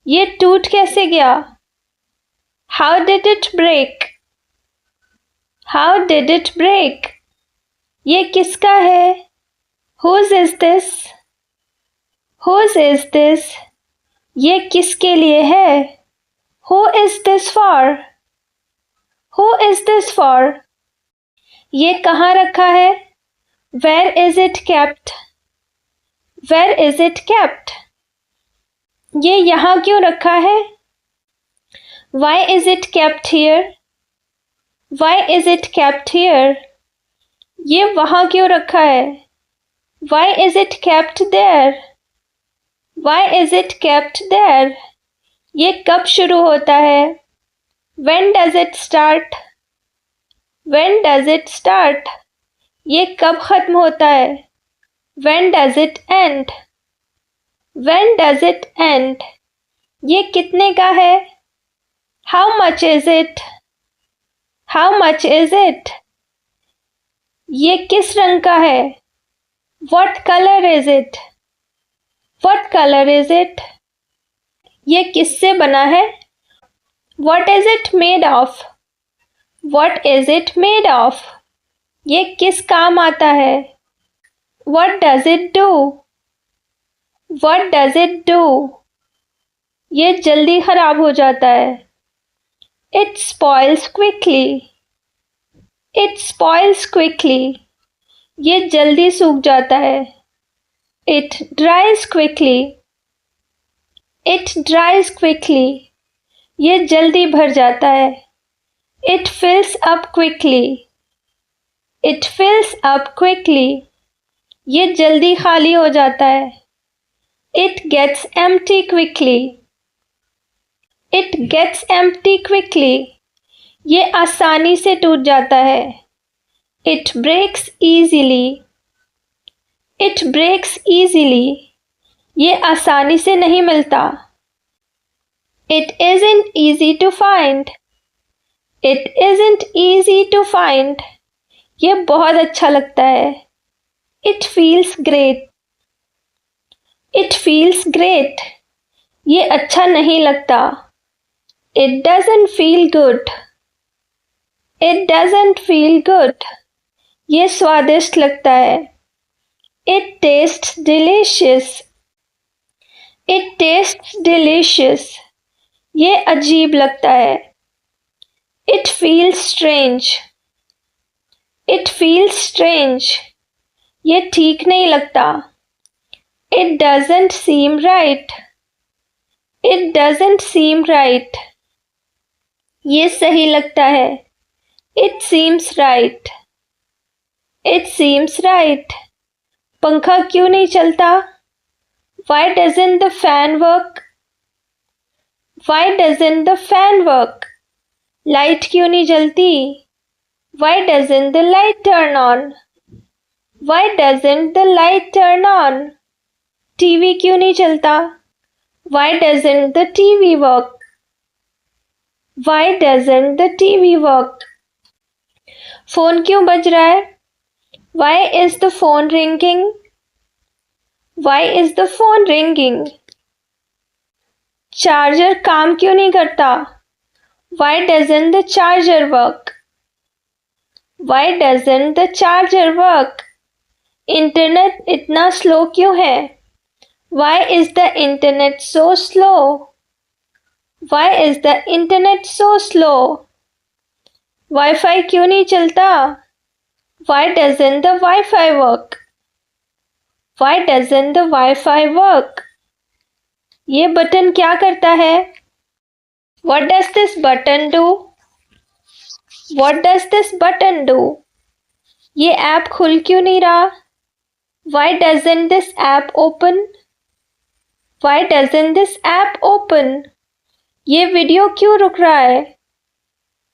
ये टूट कैसे गया? How did it break? How did it break? ये किसका है? Whose is this? Whose is this? ये किसके लिए है? Who is this for? Who is this for? ये कहाँ रखा है? Where is it kept? Where is it kept? ये यहाँ क्यों रखा है? Why is it kept here? Why is it kept here? ये वहाँ क्यों रखा है? Why is it kept there? Y is it kept there? ये कब शुरू होता है? When does it start? When does it start? ये कब खत्म होता है? When does it end? When does it end? ये कितने का है? How much is it? How much is it? ये किस रंग का है? What color is it? What color is it? ये किससे बना है? What is it made of? What is it made of? ये किस काम आता है? What does it do? What does it do? ये जल्दी खराब हो जाता है. It spoils quickly. It spoils quickly. ये जल्दी सूख जाता है. It dries quickly. It dries quickly. ये जल्दी भर जाता है. It fills up quickly. It fills up quickly. ये जल्दी खाली हो जाता है. It gets empty quickly. It gets empty quickly. ये आसानी से टूट जाता है. It breaks easily. It breaks easily. ये आसानी से नहीं मिलता. It isn't easy to find. It isn't easy to find. ये बहुत अच्छा लगता है. It feels great. It feels great. ये अच्छा नहीं लगता. It doesn't feel good. It doesn't feel good. ये स्वादिष्ट लगता है. It tastes delicious. It tastes delicious. ये अजीब लगता है. It feels strange. It feels strange. ये ठीक नहीं लगता. It doesn't seem right. It doesn't seem right. ये सही लगता है. It seems right. It seems right. पंखा क्यों नहीं चलता? Why doesn't the fan work? Why doesn't the fan work? Light क्यों नहीं जलती? Why doesn't the light turn on? Why doesn't the light turn on? TV क्यों नहीं चलता? Why doesn't the TV work? Why doesn't the TV work? Phone क्यों बज रहा है? Why is the phone ringing? Why is the phone ringing? Charger काम क्यों नहीं करता? Why doesn't the charger work? Why doesn't the charger work? Internet इतना slow क्यों है? Why is the internet so slow? Why is the internet so slow? Wifi क्यों नहीं चलता? Why doesn't the Wi-Fi work? Why doesn't the Wi-Fi work? ये button क्या करता है? What does this button do? What does this button do? ये app खुल क्यों नहीं रहा? Why doesn't this app open? Why doesn't this app open? ये वीडियो क्यों रुक रहा है?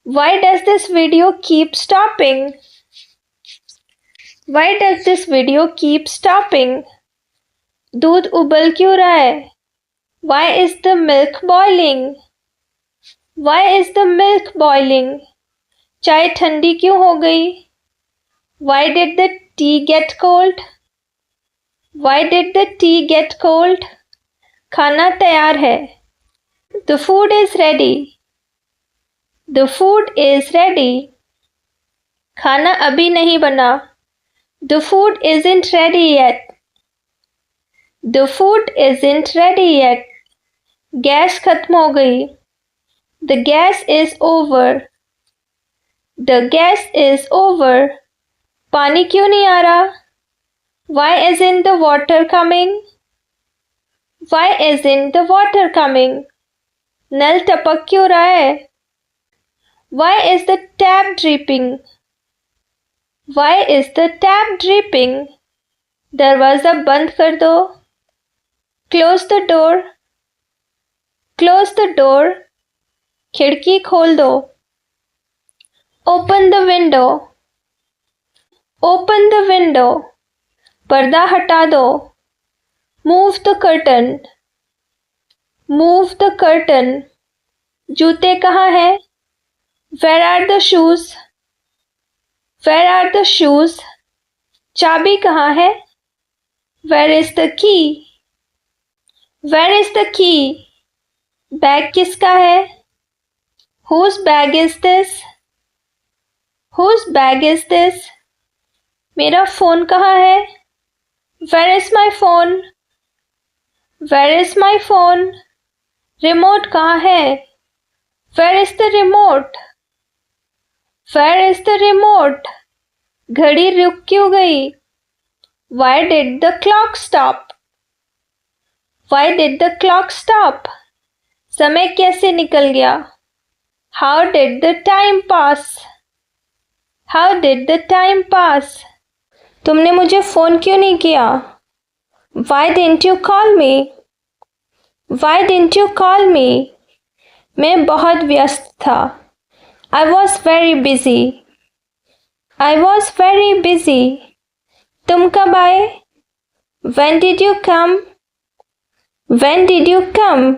Why does this video keep stopping? Why does this video keep stopping? दूध उबल क्यों रहा है? Why is the milk boiling? Why is the milk boiling? चाय ठंडी क्यों हो गई? Why did the tea get cold? Why did the tea get cold? खाना तैयार है. The food is ready. The food is ready. खाना अभी नहीं बना. The food isn't ready yet. The food isn't ready yet. Gas खत्म हो गई. The gas is over. The gas is over. पानी क्यों नहीं आ रहा? Why isn't the water coming? Why isn't the water coming? नल टपक क्यों रहा है? Why is the tap dripping? Why is the tap dripping? दरवाज़ा बंद कर दो. Close the door. Close the door. खिड़की खोल दो. Open the window. Open the window. पर्दा हटा दो. Move the curtain. Move the curtain. जूते कहाँ हैं? Where are the shoes? Where are the shoes? चाबी कहाँ है? Where is the key? Where is the key? Bag किसका है? Whose bag is this? Whose bag is this? मेरा phone कहाँ है? Where is my phone? Where is my phone? Remote कहाँ है? Where is the remote? Where is the remote? घड़ी रुक क्यों गई? Why did the clock stop? Why did the clock stop? समय कैसे निकल गया? How did the time pass? How did the time pass? तुमने मुझे फ़ोन क्यों नहीं किया? Why didn't you call me? Why didn't you call me? मैं बहुत व्यस्त था. I was very busy. I was very busy. तुम कब आए? When did you come? When did you come?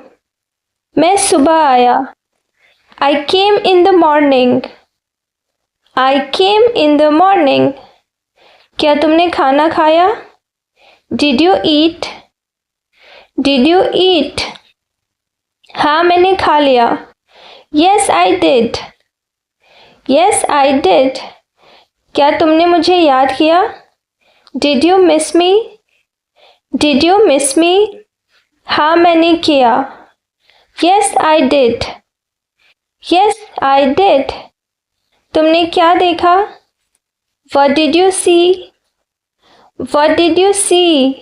मैं सुबह आया. I came in the morning. I came in the morning. क्या तुमने खाना खाया? Did you eat? Did you eat? हाँ मैंने खा लिया. Yes I did. Yes I did. क्या तुमने मुझे याद किया? Did you miss me? Did you miss me? हाँ मैंने किया. Yes I did. Yes I did. तुमने क्या देखा? What did you see? What did you see?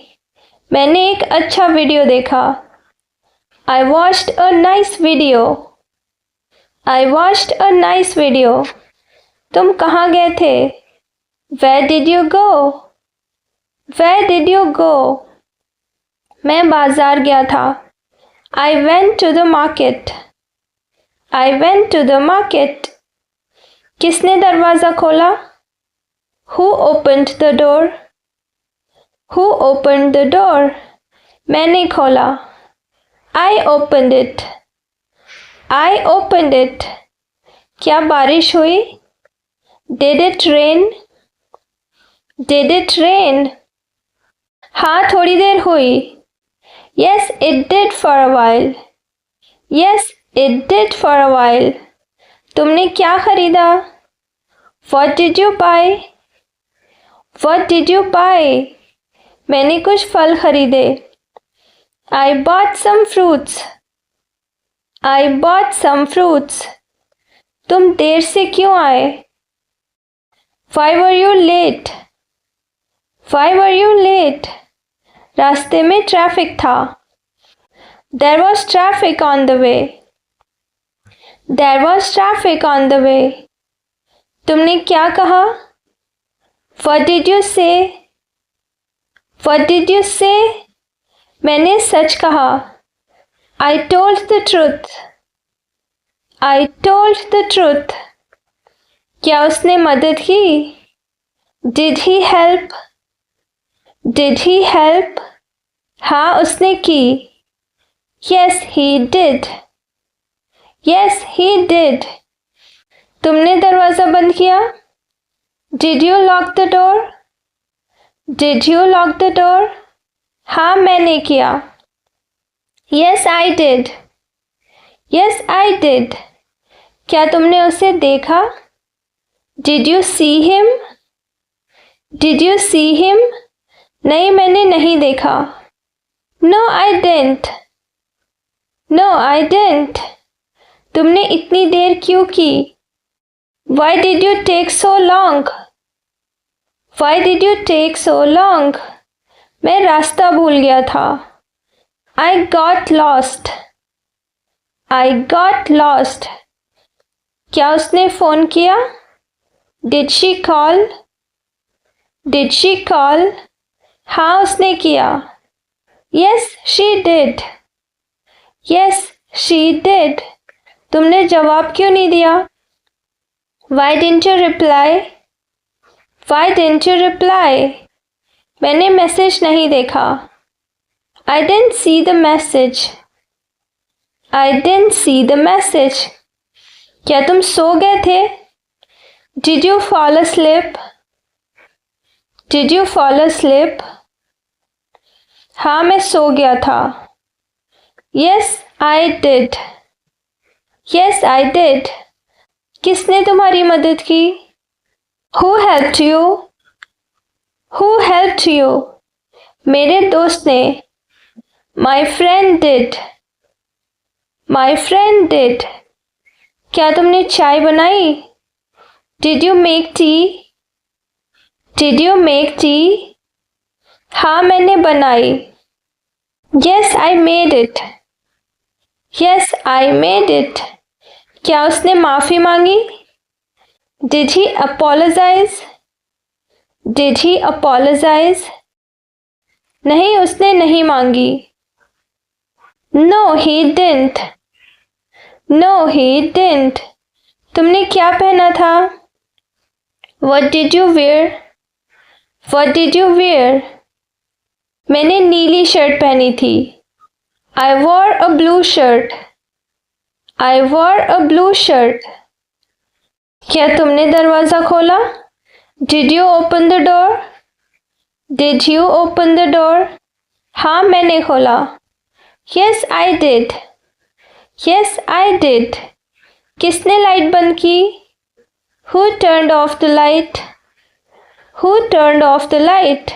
मैंने एक अच्छा वीडियो देखा. I watched a nice video. I watched a nice video. तुम कहाँ गए थे? Where did you go? Where did you go? मैं बाजार गया था. I went to the market. I went to the market. किसने दरवाज़ा खोला? Who opened the door? Who opened the door? मैंने खोला. I opened it. I opened it. क्या बारिश हुई? Did it rain? Did it rain? हाँ थोड़ी देर हुई. Yes, it did for a while. Yes, it did for a while. तुमने क्या खरीदा? What did you buy? What did you buy? मैंने कुछ फल खरीदे. I bought some fruits. I bought some fruits. तुम देर से क्यों आए? Why were you late? Why were you late? रास्ते में ट्रैफिक था. There was traffic on the way. There was traffic on the way. तुमने क्या कहा? What did you say? What did you say? मैंने सच कहा. I told the truth. I told the truth. क्या उसने मदद की? Did he help? Did he help? हाँ उसने की. Yes, he did. Yes, he did. तुमने दरवाज़ा बंद किया? Did you lock the door? Did you lock the door? हाँ मैंने किया. Yes, I did. Yes, I did. क्या तुमने उसे देखा? Did you see him? Did you see him? नहीं, मैंने नहीं देखा. No, I didn't. No, I didn't. तुमने इतनी देर क्यों की? Why did you take so long? Why did you take so long? मैं रास्ता भूल गया था. I got lost. I got lost. क्या उसने फ़ोन किया? Did she call? Did she call? हाँ, उसने किया. Yes, she did. Yes, she did. तुमने जवाब क्यों नहीं दिया? Why didn't you reply? Why didn't you reply? मैंने मैसेज नहीं देखा. I didn't see the message. I didn't see the message. क्या तुम सो गए थे? Did you fall asleep? Did you fall asleep? हाँ, मैं सो गया था. Yes, I did. Yes, I did. किसने तुम्हारी मदद की? Who helped you? Who helped you? मेरे दोस्त ने. My friend did. My friend did. क्या तुमने चाय बनाई? Did you make tea? Did you make tea? हाँ, मैंने बनाई. Yes, I made it. Yes, I made it. क्या उसने माफ़ी मांगी? Did he apologize? Did he apologize? नहीं, उसने नहीं मांगी. No, he didn't. No, he didn't. तुमने क्या पहना था? What did you wear? What did you wear? मैंने नीली शर्ट पहनी थी. I wore a blue shirt. I wore a blue shirt. क्या तुमने दरवाज़ा खोला? Did you open the door? Did you open the door? हाँ, मैंने खोला. Yes, I did. Yes, I did. किसने लाइट बंद की? Who turned off the light? Who turned off the light?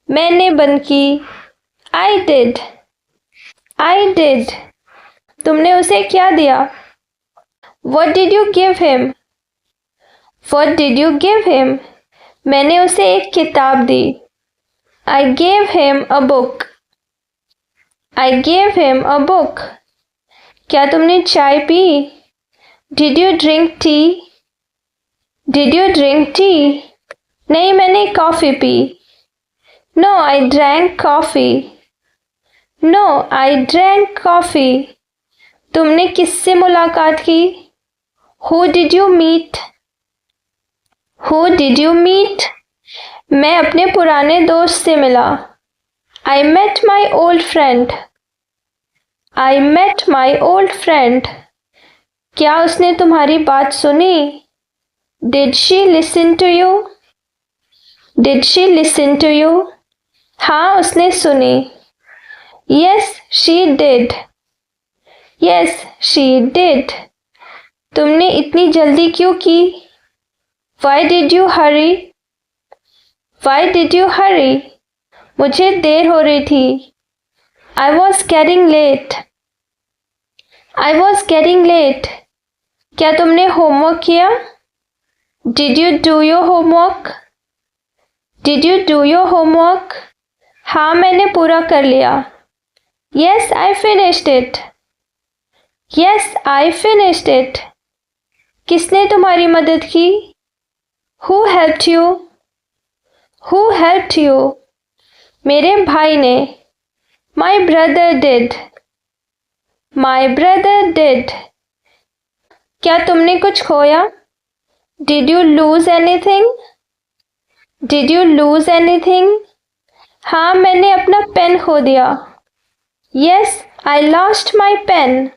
मैंने बंद की. I did. I did. तुमने उसे क्या दिया? What did you give him? What did you give him? मैंने उसे एक किताब दी. I gave him a book. I gave him a book. क्या तुमने चाय P? Did you drink tea? Did you drink tea? नहीं, मैंने coffee P. No, I drank coffee. No, I drank coffee. तुमने किससे मुलाकात की? Who did you meet? Who did you meet? मैं अपने पुराने दोस्त से मिला. I met my old friend. I met my old friend. क्या उसने तुम्हारी बात सुनी? Did she listen to you? Did she listen to you? हाँ, उसने सुनी. Yes, she did. Yes, she did. तुमने इतनी जल्दी क्यों की? Why did you hurry? Why did you hurry? मुझे देर हो रही थी. I was getting late. I was getting late. क्या तुमने होमवर्क किया? Did you do your homework? Did you do your homework? हाँ, मैंने पूरा कर लिया. Yes, I finished it. Yes, I finished it. किसने तुम्हारी मदद की? Who helped you? Who helped you? मेरे भाई ने. My brother did. My brother did. क्या तुमने कुछ खोया? Did you lose anything? Did you lose anything? हाँ, मैंने अपना पेन खो दिया. Yes, I lost my pen.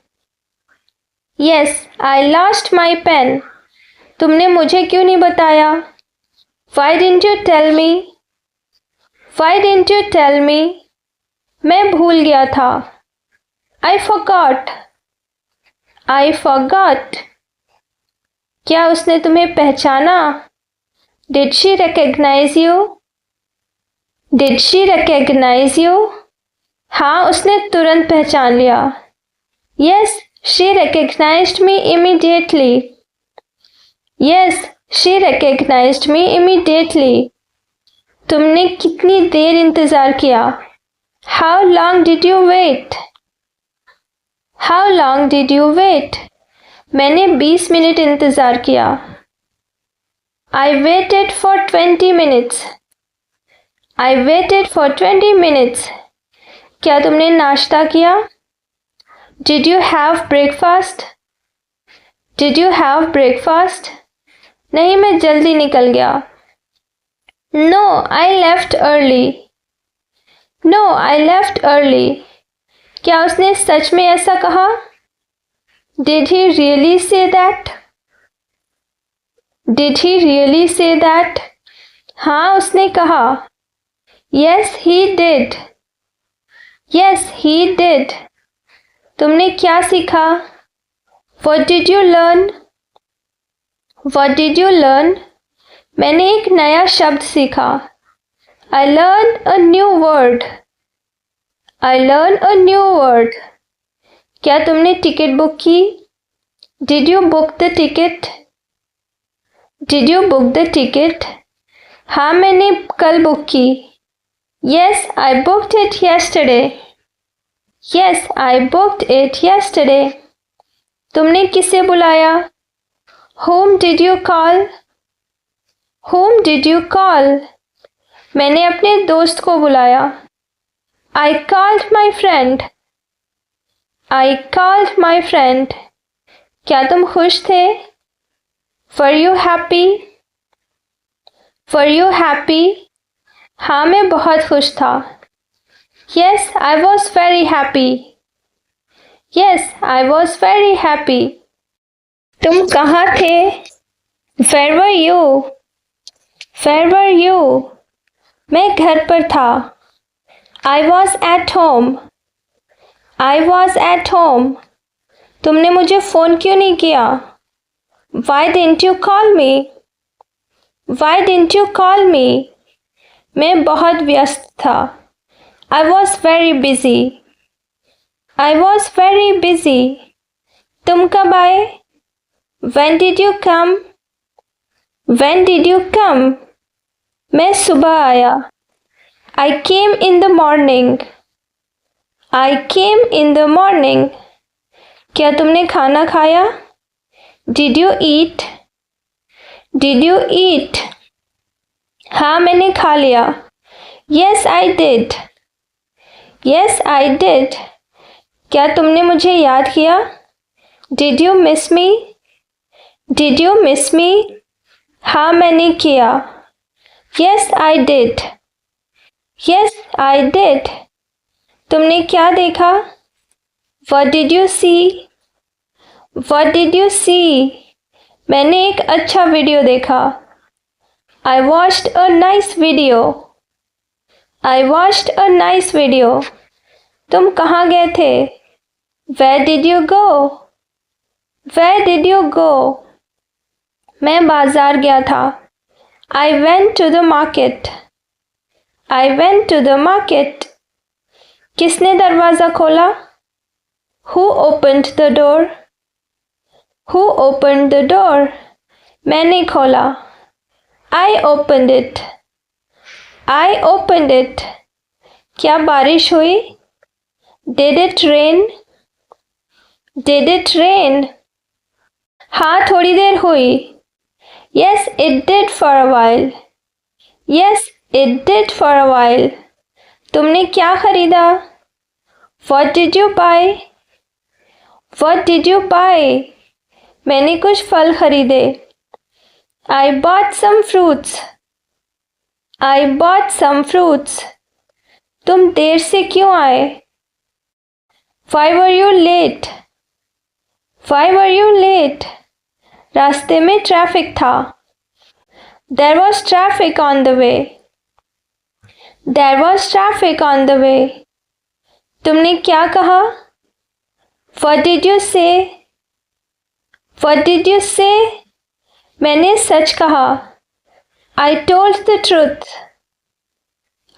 Yes, I lost my pen. तुमने मुझे क्यों नहीं बताया? Why didn't you tell me? Why didn't you tell me? मैं भूल गया था. I forgot. I forgot. क्या उसने तुम्हें पहचाना? Did she recognize you? Did she recognize you? हाँ, उसने तुरंत पहचान लिया. Yes, she recognized me immediately. Yes, she recognized me immediately. तुमने कितनी देर इंतजार किया? How long did you wait? How long did you wait? मैंने 20 मिनट इंतजार किया. I waited for 20 minutes. I waited for 20 minutes. क्या तुमने नाश्ता किया? Did you have breakfast? Did you have breakfast? नहीं, मैं जल्दी निकल गया. No, I left early. No, I left early. क्या उसने सच में ऐसा कहा? Did he really say that? Did he really say that? हाँ, उसने कहा. Yes, he did. Yes, he did. तुमने क्या सीखा? What did you learn? What did you learn? मैंने एक नया शब्द सीखा. I learned a new word. I learned a new word. क्या तुमने टिकट बुक की? Did you book the ticket? Did you book the ticket? हाँ, मैंने कल बुक की. Yes, I booked it yesterday. Yes, I booked it yesterday. तुमने किसे बुलाया? Whom did you call? Whom did you call? मैंने अपने दोस्त को बुलाया. I called my friend. I called my friend. क्या तुम खुश थे? Were you happy? Were you happy? हाँ, मैं बहुत खुश था. Yes, I was very happy. Yes, I was very happy. तुम कहाँ थे? Where were you? Where were you? मैं घर पर था. I was at home. I was at home. तुमने मुझे फ़ोन क्यों नहीं किया? Why didn't you call me? Why didn't you call me? मैं बहुत व्यस्त था. I was very busy. I was very busy. तुम कब आए? When did you come? When did you come? मैं सुबह आया. I came in the morning. I came in the morning. क्या तुमने खाना खाया? Did you eat? Did you eat? हाँ, मैंने खा लिया. Yes, I did. Yes, I did. क्या तुमने मुझे याद किया? Did you miss me? Did you miss me? हाँ, मैंने किया. Yes, I did. Yes, I did. तुमने क्या देखा? What did you see? What did you see? मैंने एक अच्छा वीडियो देखा. I watched a nice video. I watched a nice video. तुम कहाँ गए थे? Where did you go? Where did you go? मैं बाजार गया था. I went to the market. I went to the market. किसने दरवाज़ा खोला? Who opened the door? Who opened the door? मैंने खोला. I opened it. I opened it. क्या बारिश हुई? Did it rain? Did it rain? हाँ, थोड़ी देर हुई. Yes, it did for a while. Yes, it did for a while. तुमने क्या खरीदा? What did you buy? What did you buy? मैंने कुछ फल खरीदे. I bought some fruits. I bought some fruits. तुम देर से क्यों आए? Why were you late? Why were you late? रास्ते में ट्रैफिक था. There was traffic on the way. There was traffic on the way. तुमने क्या कहा? What did you say? What did you say? मैंने सच कहा. I told the truth.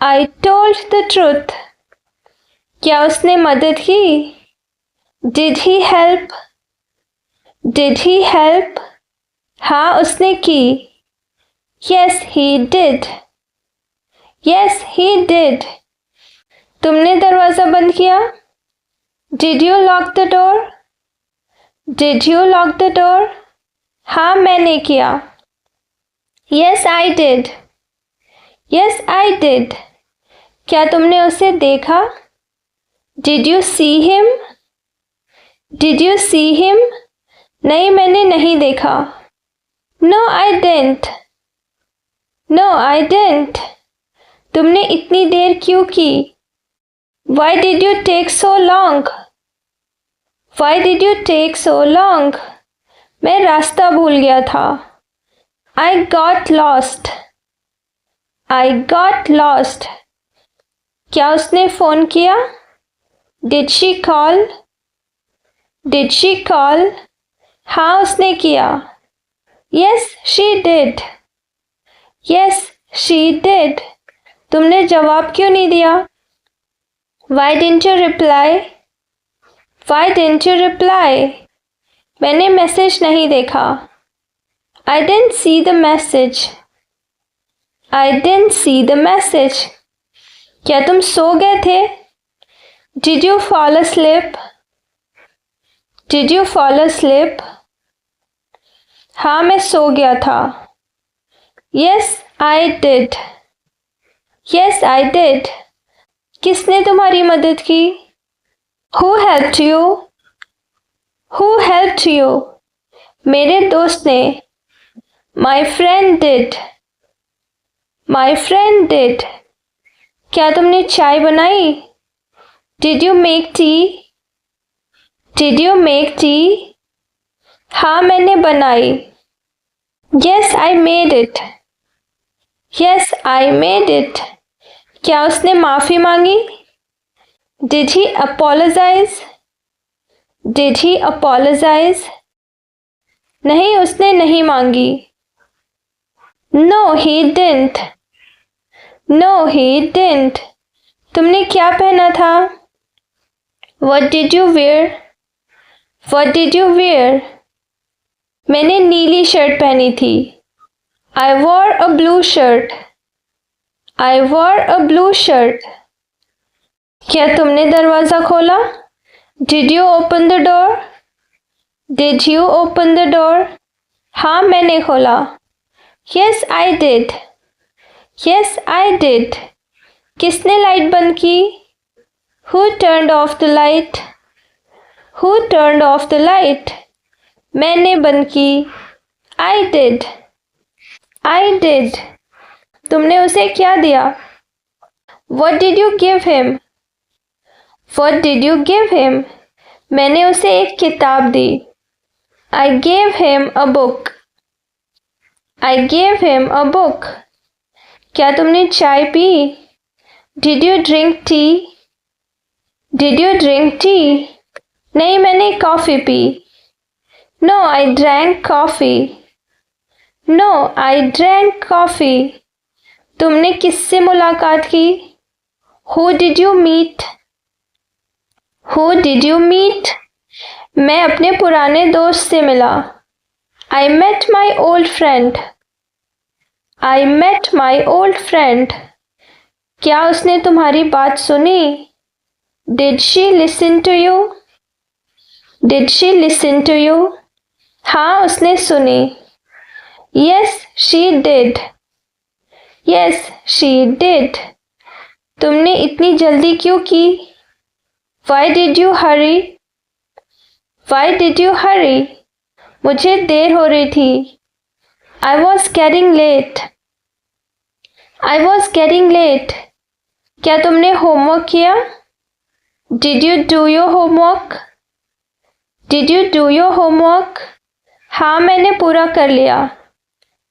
I told the truth. क्या उसने मदद की? Did he help? Did he help? हाँ उसने की. Yes he did. Yes he did. तुमने दरवाज़ा बंद किया? Did you lock the door? Did you lock the door? हाँ मैंने किया. Yes I did. Yes I did. क्या तुमने उसे देखा? Did you see him? Did you see him? नहीं मैंने नहीं देखा. No I didn't. No I didn't. तुमने इतनी देर क्यों की? Why did you take so long? Why did you take so long? मैं रास्ता भूल गया था. I got lost. I got lost. क्या उसने फ़ोन किया? Did she call? Did she call? हाँ उसने किया. Yes she did. Yes she did. तुमने जवाब क्यों नहीं दिया? Why didn't you reply? Why didn't you reply? मैंने मैसेज नहीं देखा. I didn't see the message. I didn't see the message. क्या तुम सो गए थे? Did you fall asleep? Did you fall asleep? हाँ मैं सो गया था. Yes I did. Yes I did. किसने तुम्हारी मदद की? Who helped you? Who helped you? मेरे दोस्त ने. My friend did. My friend did. क्या तुमने चाय बनाई? Did you make tea? Did you make tea? हाँ मैंने बनाई. Yes I made it. Yes I made it. क्या उसने माफ़ी मांगी? Did he apologize? Did he apologize? नहीं उसने नहीं मांगी. No he didn't. No he didn't. तुमने क्या पहना था? What did you wear? What did you wear? मैंने नीली शर्ट पहनी थी. I wore a blue shirt. I wore a blue shirt. क्या तुमने दरवाज़ा खोला? Did you open the door? Did you open the door? हाँ मैंने खोला. Yes I did. Yes I did. किसने लाइट बंद की? Who turned off the light? Who turned off the light? मैंने बंद की. I did. I did. तुमने उसे क्या दिया? What did you give him? What did you give him? मैंने उसे एक किताब दी. I gave him a book. I gave him a book. क्या तुमने चाय P? Did you drink tea? Did you drink tea? नहीं मैंने coffee P. No I drank coffee. No I drank coffee. तुमने किससे मुलाकात की? Who did you meet? Who did you meet? मैं अपने पुराने दोस्त से मिला. I met my old friend. I met my old friend. क्या उसने तुम्हारी बात सुनी? Did she listen to you? Did she listen to you? हाँ उसने सुनी. Yes she did. Yes she did. तुमने इतनी जल्दी क्यों की? Why did you hurry? Why did you hurry? मुझे देर हो रही थी. I was getting late. I was getting late. क्या तुमने होमवर्क किया? Did you do your homework? Did you do your homework? हाँ मैंने पूरा कर लिया.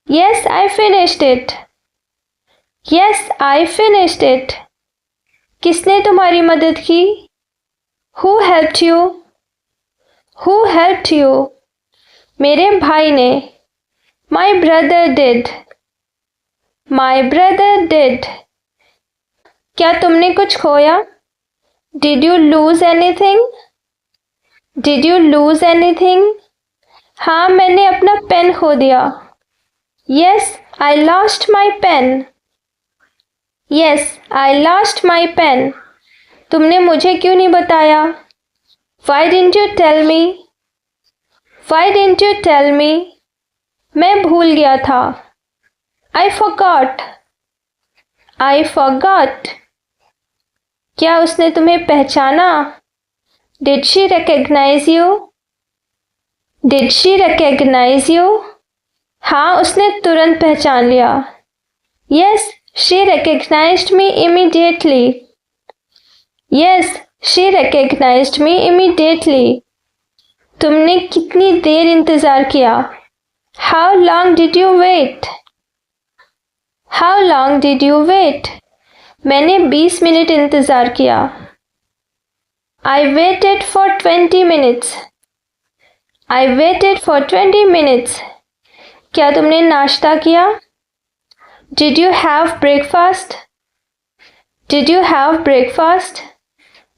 Yes I finished it. Yes I finished it. किसने तुम्हारी मदद की? Who helped you? Who helped you? मेरे भाई ने। My brother did. My brother did. क्या तुमने कुछ खोया? Did you lose anything? Did you lose anything? हाँ, मैंने अपना पेन खो दिया। Yes, I lost my pen. Yes, I lost my pen. तुमने मुझे क्यों नहीं बताया? Why didn't you tell me? Why didn't you tell me? मैं भूल गया था। I forgot. I forgot. क्या उसने तुम्हें पहचाना? Did she recognize you? Did she recognize you? हाँ, उसने तुरंत पहचान लिया। Yes, she recognized me immediately. Yes, she recognized me immediately. तुमने कितनी देर इंतज़ार किया? How long did you wait? How long did you wait? मैंने 20 मिनट इंतज़ार किया। I waited for 20 minutes. I waited for 20 minutes. क्या तुमने नाश्ता किया? Did you have breakfast? Did you have breakfast?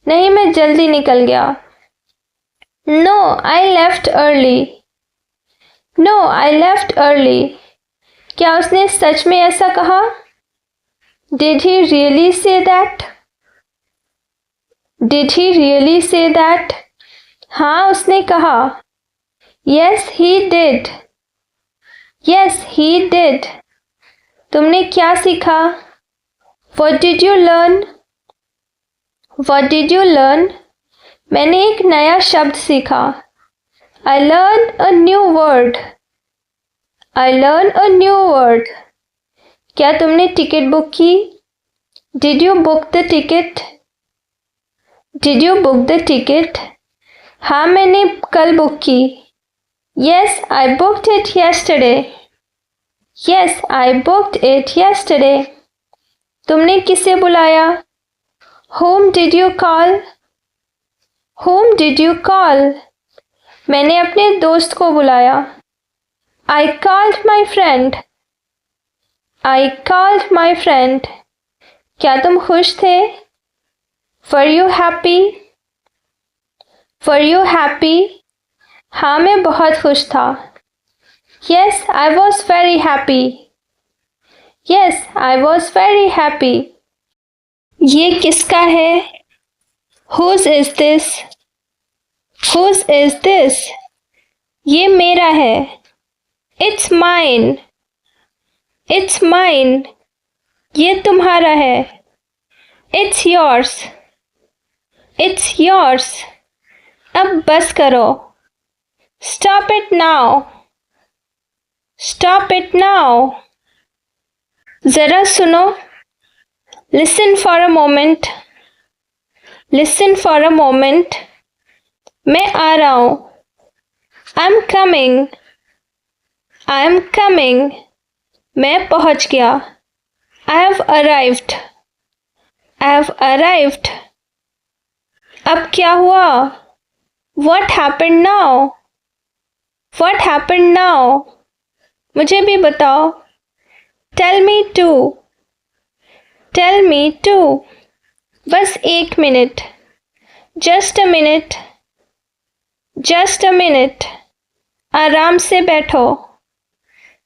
नहीं, मैं जल्दी निकल गया। No, I left early. No, I left early. क्या उसने सच में ऐसा कहा? Did he really say that? Did he really say that? हाँ, उसने कहा। Yes, he did. Yes, he did. तुमने क्या सीखा? What did you learn? What did you learn? मैंने एक नया शब्द सीखा। I learned a new word. I learned a new word. क्या तुमने टिकट बुक की? Did you book the ticket? Did you book the ticket? हाँ, मैंने कल बुक की। Yes, I booked it yesterday. Yes, I booked it yesterday. तुमने किसे बुलाया? Whom did you call? Whom did you call? मैंने अपने दोस्त को बुलाया। I called my friend. I called my friend. क्या तुम खुश थे? Were you happy? Were you happy? हाँ, मैं बहुत खुश था। Yes, I was very happy. Yes, I was very happy. ये किसका है? Whose is this? Whose is this? ये मेरा है। It's mine. It's mine. ये तुम्हारा है। It's yours. It's yours. अब बस करो। Stop it now. Stop it now. ज़रा सुनो। Listen for a moment. Listen for a moment. मैं आ रहा हूँ। I'm coming. I'm coming. मैं पहुँच गया। I have arrived. I have arrived. अब क्या हुआ? What happened now? What happened now? मुझे भी बताओ। Tell me too. Tell me too. बस एक minute. Just a minute. Just a minute. आराम से बैठो।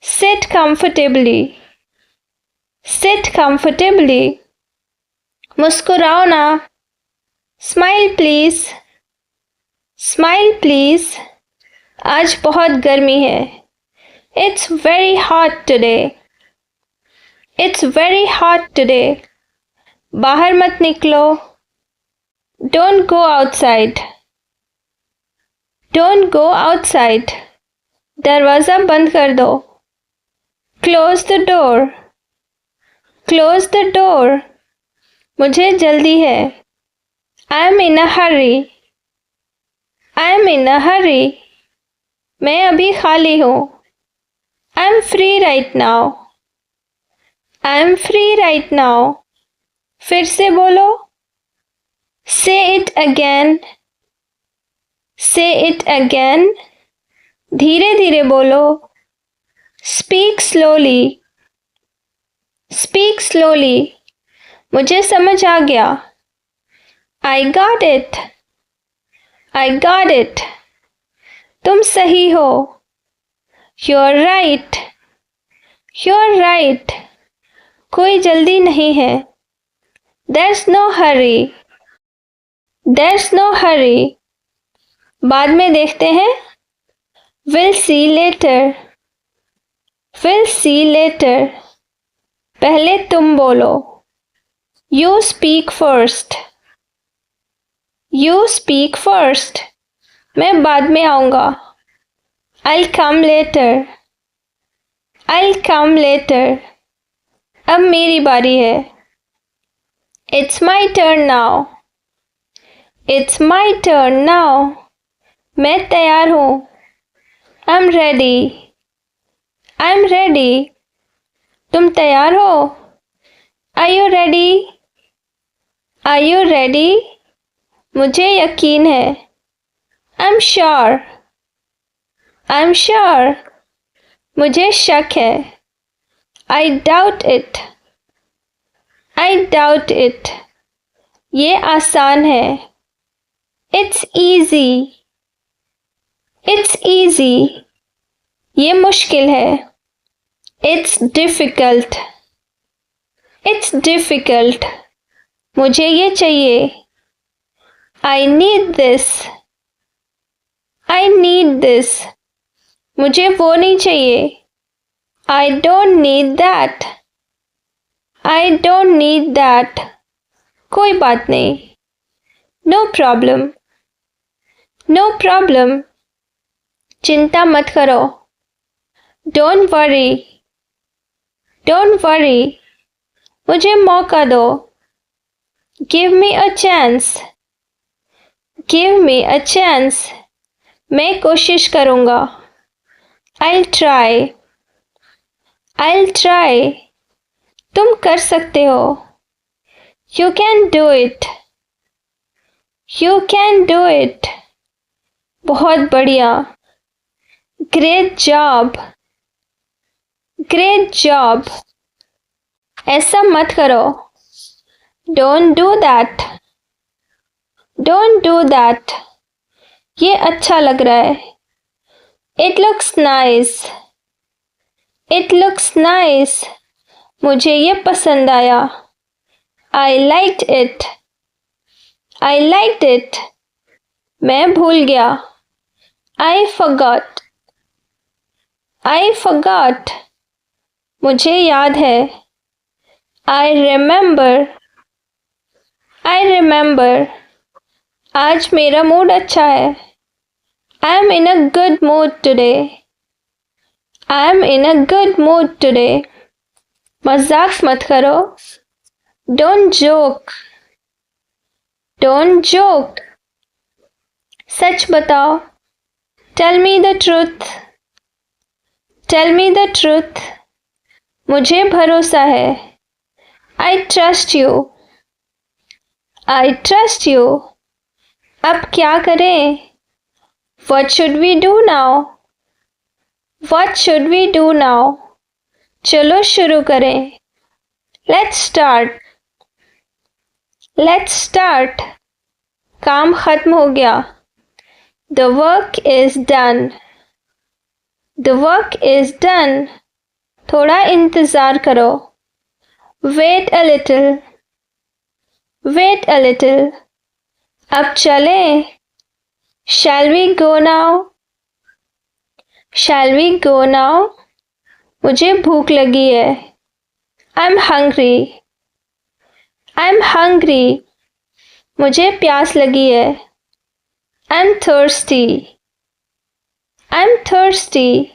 Sit comfortably. Sit comfortably. मुस्कुराओ ना। Smile please. Smile please. आज बहुत गर्मी है। It's very hot today. It's very hot today. बाहर मत निकलो। Don't go outside. Don't go outside. दरवाज़ा बंद कर दो। Close the door. Close the door. मुझे जल्दी है। I'm in a hurry. I'm in a hurry. मैं अभी खाली हूँ। I'm free right now. I'm free right now. फिर से बोलो। Say it again. Say it again. धीरे धीरे बोलो। Speak slowly. Speak slowly. मुझे समझ आ गया। I got it. I got it. तुम सही हो। You're right. You're right. कोई जल्दी नहीं है। There's no hurry. There's no hurry. बाद में देखते हैं। We'll see later. We'll see later. पहले तुम बोलो। You speak first. You speak first. मैं बाद में आऊँगा। I'll come later. I'll come later. अब मेरी बारी है। It's my turn now. It's my turn now. मैं तैयार हूँ। I'm ready. I'm ready. तुम तैयार हो? Are you ready? Are you ready? मुझे यकीन है। I'm sure. I'm sure. मुझे शक है। I doubt it. I doubt it. ये आसान है। It's easy. It's easy. ये मुश्किल है। It's difficult. It's difficult. मुझे ये चाहिए। I need this. I need this. मुझे वो नहीं चाहिए। I don't need that. I don't need that. कोई बात नहीं। No problem. No problem. चिंता मत करो। Don't worry. Don't worry. मुझे मौका दो। Give me a chance. Give me a chance. मैं कोशिश करूँगा। I'll try. I'll try. तुम कर सकते हो। You can do it. You can do it. बहुत बढ़िया। Great job. Great job. ऐसा मत करो। Don't do that. Don't do that. ये अच्छा लग रहा है। It looks nice. It looks nice. मुझे ये पसंद आया। I liked it. I liked it. मैं भूल गया। I forgot. I forgot. मुझे याद है। I remember. I remember. आज मेरा मूड अच्छा है। I'm in a good mood today. I'm in a good mood today. मजाक मत करो। Don't joke. Don't joke. सच बताओ। Tell me the truth. Tell me the truth. मुझे भरोसा है। I trust you. I trust you. अब क्या करें? What should we do now? What should we do now? चलो शुरू करें। Let's start. Let's start. काम खत्म हो गया। The work is done. The work is done. थोड़ा इंतज़ार करो। Wait a little. Wait a little. अब चलें। Shall we go now? Shall we go now? मुझे भूख लगी है। I'm hungry. I'm hungry. मुझे प्यास लगी है। I'm thirsty. I'm thirsty.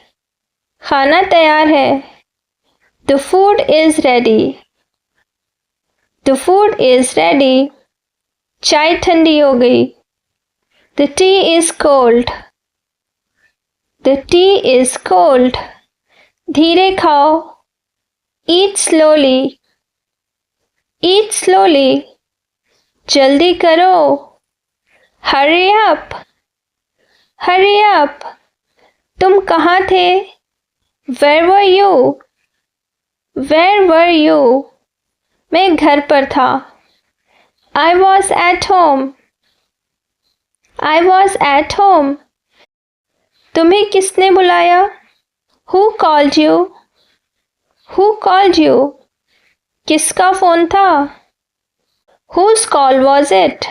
खाना तैयार है। The food is ready. The food is ready. चाय ठंडी हो गई। The tea is cold. The tea is cold. धीरे खाओ। Eat slowly. Eat slowly. जल्दी करो। Hurry up. Hurry up. तुम कहाँ थे? Where were you? Where were you? मैं घर पर था. I was at home. I was at home. तुम्हें किसने बुलाया? Who called you? Who called you? किसका फोन था? Whose call was it?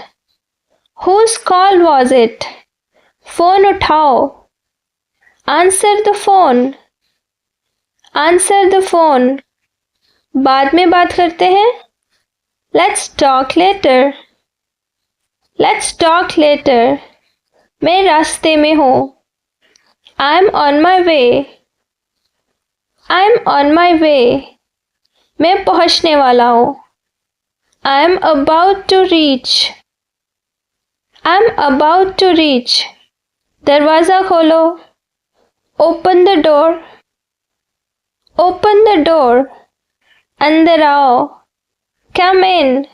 Whose call was it? Phone उठाओ. Answer the phone. Answer the phone. बाद में बात करते हैं. Let's talk later. Let's talk later. मैं रास्ते में हूँ. I'm on my way. I'm on my way. मैं पहुँचने वाला हूँ. I'm about to reach. I'm about to reach. दरवाज़ा खोलो. Open the door. Open the door. अंदर आओ. Come in.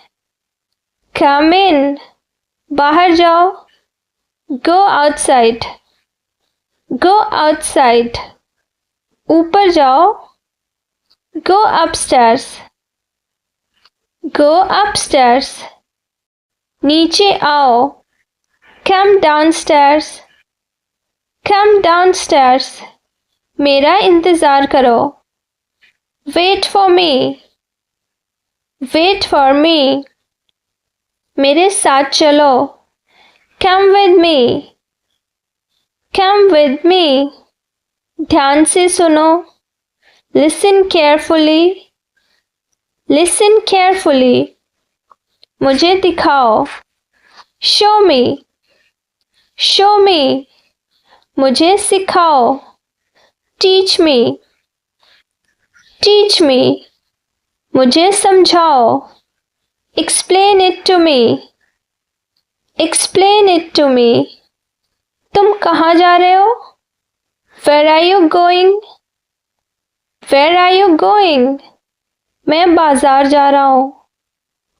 Come in. बाहर जाओ. Go outside. Go outside. ऊपर जाओ. Go upstairs. Go upstairs. नीचे आओ. Come downstairs. Come downstairs. मेरा इंतज़ार करो. Wait for me. Wait for me. मेरे साथ चलो. Come with me. Come with me. ध्यान से सुनो. Listen carefully. Listen carefully. मुझे दिखाओ. Show me. Show me. मुझे सिखाओ. Teach me. Teach me. मुझे समझाओ. Explain it to me. Explain it to me. तुम कहाँ जा रहे हो? Where are you going? Where are you going? मैं बाजार जा रहा हूँ.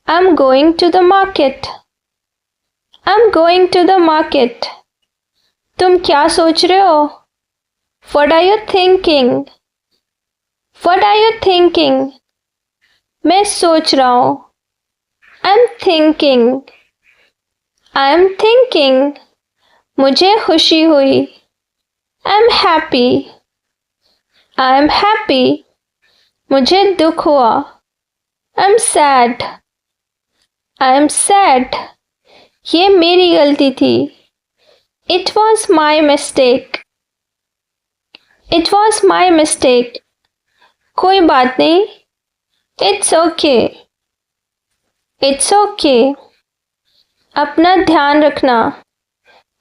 I'm going to the market. I'm going to the market. तुम क्या सोच रहे हो? What are you thinking? What are you thinking? मैं सोच रहा हूँ. I'm thinking. I'm thinking. मुझे खुशी हुई. I'm happy. I'm happy. मुझे दुख हुआ. I'm sad. I'm sad. ये मेरी गलती थी. It was my mistake. It was my mistake. कोई बात नहीं. It's okay. It's okay. अपना ध्यान रखना.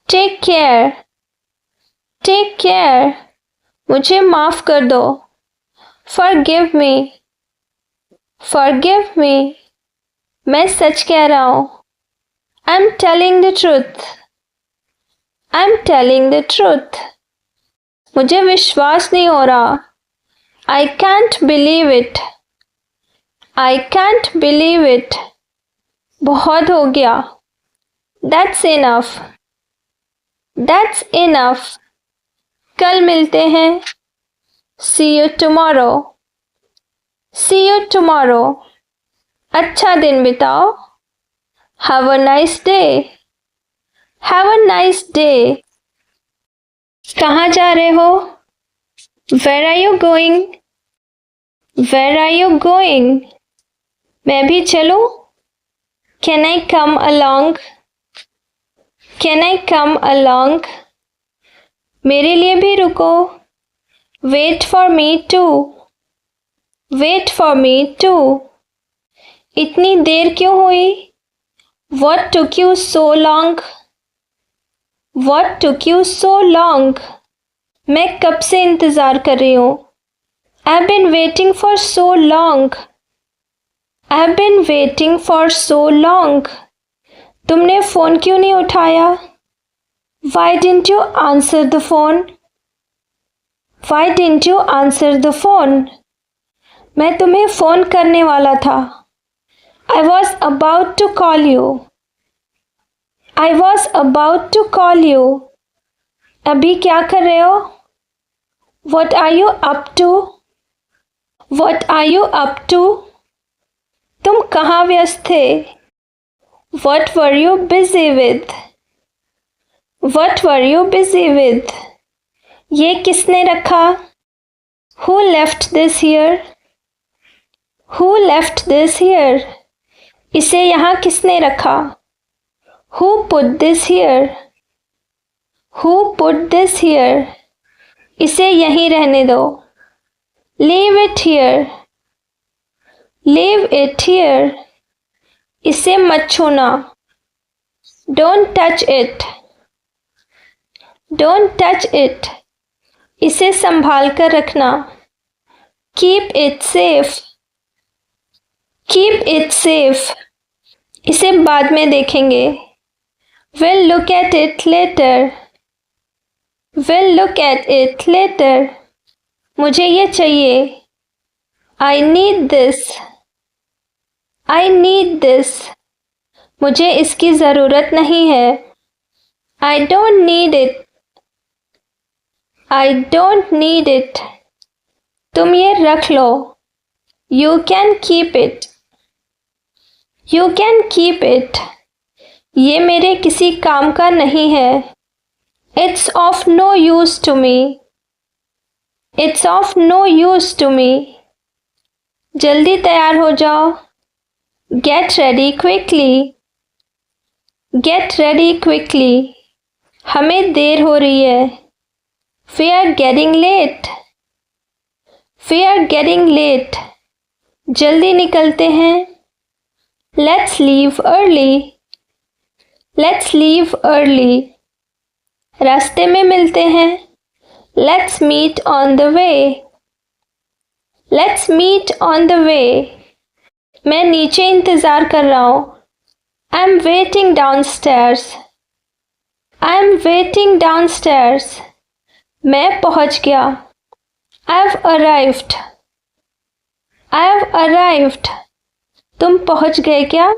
Take care. Take care. मुझे माफ़ कर दो. Forgive me. Forgive me. मैं सच कह रहा हूँ. I'm telling the truth. I'm telling the truth. मुझे विश्वास नहीं हो रहा. I can't believe it. I can't believe it. बहुत हो गया. That's enough. That's enough. कल मिलते हैं. See you tomorrow. See you tomorrow. अच्छा दिन बिताओ. Have a nice day. Have a nice day. कहाँ जा रहे हो? Where are you going? Where are you going? मैं भी चलूं? Can I come along? Can I come along? मेरे लिए भी रुको. Wait for me too. Wait for me too. इतनी देर क्यों हुई? What took you so long? What took you so long? मैं कब से इंतज़ार कर रही हूँ. I've been waiting for so long. I've been waiting for so long. तुमने फ़ोन क्यों नहीं उठाया? Why didn't you answer the phone? Why didn't you answer the phone? मैं तुम्हें फ़ोन करने वाला था. I was about to call you. I was about to call you. अभी क्या कर रहे हो? What are you up to? What are you up to? तुम कहाँ व्यस्त थे? What were you busy with? What were you busy with? ये किसने रखा? Who left this here? Who left this here? इसे यहाँ किसने रखा? Who put this here? Who put this here? इसे यहीं रहने दो. Leave it here. Leave it here. इसे मत छूना. Don't touch it. Don't touch it. इसे संभाल कर रखना. Keep it safe. Keep it safe. इसे बाद में देखेंगे. We'll look at it later. We'll look at it later. मुझे ये चाहिए. I need this. I need this. मुझे इसकी ज़रूरत नहीं है. I don't need it. I don't need it. तुम ये रख लो. You can keep it. You can keep it. ये मेरे किसी काम का नहीं है. It's of no use to me. It's of no use to me. जल्दी तैयार हो जाओ. Get ready quickly. Get ready quickly. हमें देर हो रही है. We are getting late. We are getting late. जल्दी निकलते हैं. Let's leave early. Let's leave early. रास्ते में मिलते हैं. Let's meet on the way. Let's meet on the way. मैं नीचे इंतज़ार कर रहा हूँ. I'm waiting downstairs. I'm waiting downstairs. मैं पहुँच गया. I've arrived. I've arrived. तुम पहुँच गए क्या?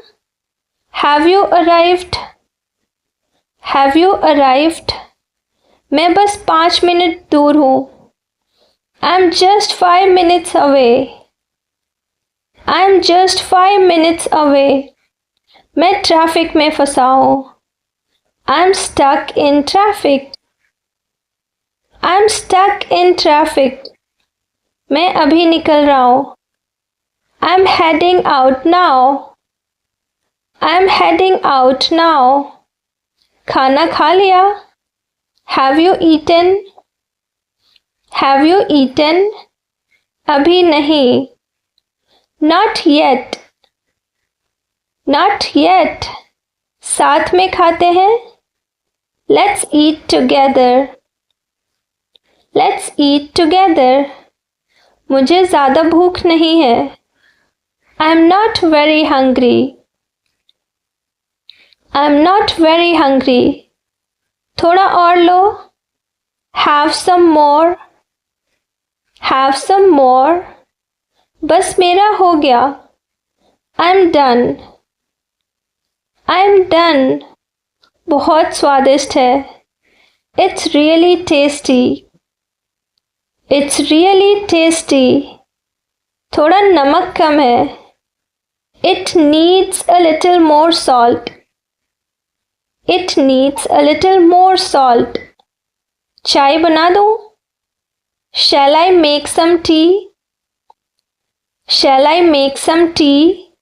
Have you arrived? Have you arrived? मैं बस 5 मिनट दूर हूँ. I'm just 5 minutes away. I'm just 5 minutes away. मैं ट्रैफिक में फंसा हूँ. I'm stuck in traffic. I'm stuck in traffic. मैं अभी निकल रहा हूँ. I'm heading out now. I'm heading out now. खाना खा लिया? Have you eaten? Have you eaten? अभी नहीं. Not yet. Not yet. साथ में खाते हैं? Let's eat together. Let's eat together. मुझे ज़्यादा भूख नहीं है. I'm not very hungry. I'm not very hungry. थोड़ा और लो. Have some more. Have some more. बस मेरा हो गया. I'm done. I'm done. बहुत स्वादिष्ट है. It's really tasty. It's really tasty. थोड़ा नमक कम है. It needs a little more salt. It needs a little more salt. चाय बना दूँ? Shall I make some tea? Shall I make some tea?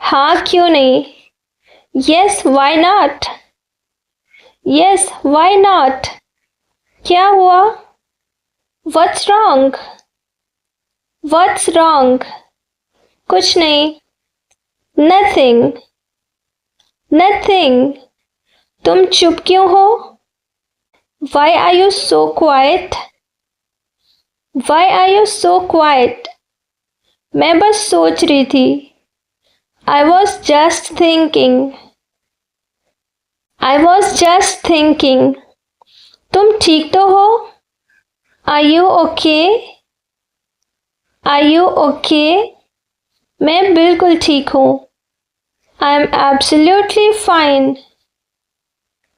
हाँ क्यों नहीं? Yes, why not? Yes, why not? क्या हुआ? What's wrong? What's wrong? कुछ नहीं. Nothing. Nothing. तुम चुप क्यों हो? Why are you so quiet? Why are you so quiet? मैं बस सोच रही थी. I was just thinking. I was just thinking. तुम ठीक तो हो? Are you okay? Are you okay? मैं बिल्कुल ठीक हूँ. I am absolutely fine.